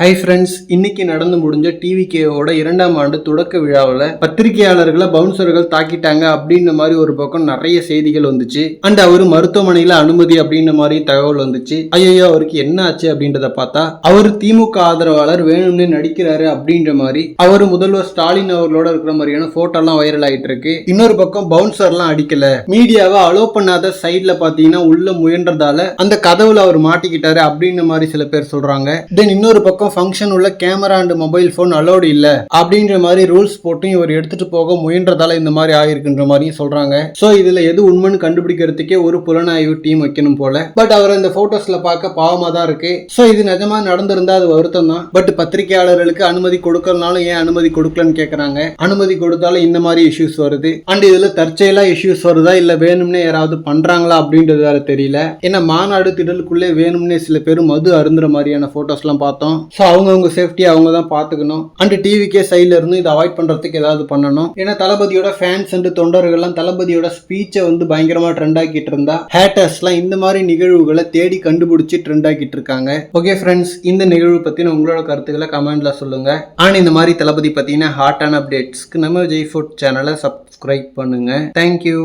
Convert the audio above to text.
Hi friends, இன்னைக்கு நடந்து முடிஞ்ச டிவிகேவோட 2ஆம் ஆண்டு தொடக்க விழாவில் பத்திரிகையாளர்களை பவுன்சர்கள் தாக்கிட்டாங்க அப்படின்ற மாதிரி ஒரு பக்கம் நிறைய செய்திகள் வந்துச்சு. அண்ட் அவரு மருத்துவமனையில அனுமதி அப்படின்ற மாதிரி தகவல் வந்துச்சு. ஐயோ, அவருக்கு என்ன ஆச்சு அப்படின்றத பார்த்தா அவர் திமுக ஆதரவாளர் வேணும்னு நடிக்கிறாரு அப்படின்ற மாதிரி அவரு முதல்வர் ஸ்டாலின் அவர்களோட இருக்கிற மாதிரியான போட்டோ எல்லாம் வைரல் ஆயிட்டு இருக்கு. இன்னொரு பக்கம் பவுன்சர் எல்லாம் அடிக்கல, மீடியாவை அலோ பண்ணாத சைட்ல பாத்தீங்கன்னா உள்ள முயன்றதால அந்த கதவுல அவர் மாட்டிக்கிட்டாரு அப்படின்ற மாதிரி சில பேர் சொல்றாங்க. தென் இன்னொரு பக்கம் ஃபங்க்ஷன் உள்ள camera and mobile phone allowed இல்ல அப்படின்ற மாதிரி ரூல்ஸ் போட்டும் இவர் எடுத்துட்டு போக முயன்றதால இந்த மாதிரி ஆயிருக்குன்ற மாதிரியும் சொல்றாங்க. சோ இதுல எது உண்மைன்னு கண்டுபிடிக்கிறதுக்கே ஒரு புலனாய்வு டீம் வைக்கணும் போல. பட் அவர் இந்த போட்டோஸ்ல பார்க்க பாவமா தான் இருக்கு. சோ இது நிஜமா நடந்திருந்தா அது வருத்தம் தான். பட் பத்திரிகையாளர்களுக்கு அனுமதி கொடுக்கலனாலும் ஏன் அனுமதி கொடுக்கலன்னு கேக்குறாங்க. அனுமதி கொடுத்தாலும் இந்த மாதிரி இஷ்யூஸ் வருது. அண்ட் இதுல தற்செயலா இஷ்யூஸ் வருதா இல்ல வேணும்னே யாராவது பண்றாங்களா அப்படின்றது வேற தெரியல. ஏன்னா மாநாடு திடலுக்குள்ளே வேணும்னே சில பேர் மது அருந்துற மாதிரியான போட்டோஸ் எல்லாம் பார்த்தோம். அவங்க சேஃப்டி அவங்க தான் பார்த்துக்கணும். அண்ட் டிவிகே சைட்ல இருந்து இதை அவாய்ட் பண்றதுக்கு ஏதாவது பண்ணணும். ஏன்னா தளபதியோட ஃபேன்ஸ் அண்ட் தொண்டர்கள்லாம் தளபதியோட ஸ்பீச்சை பயங்கரமா ட்ரெண்ட் ஆக்கிட்டு இருந்தா ஹேட்டர்ஸ்லாம் இந்த மாதிரி நிகழ்வுகளை தேடி கண்டுபிடிச்சு ட்ரெண்ட் ஆக்கிட்டு இருக்காங்க. ஓகே ஃப்ரெண்ட்ஸ், இந்த நிகழ்வு பத்தின உங்களோட கருத்துக்களை கமெண்ட்ல சொல்லுங்க. அண்ட் இந்த மாதிரி தளபதி பத்தின ஹாட்டான அப்டேட்ஸ்க்கு நம்ம ஜெய் ஃபுட் சேனலை சப்ஸ்கிரைப் பண்ணுங்க. தேங்க்யூ.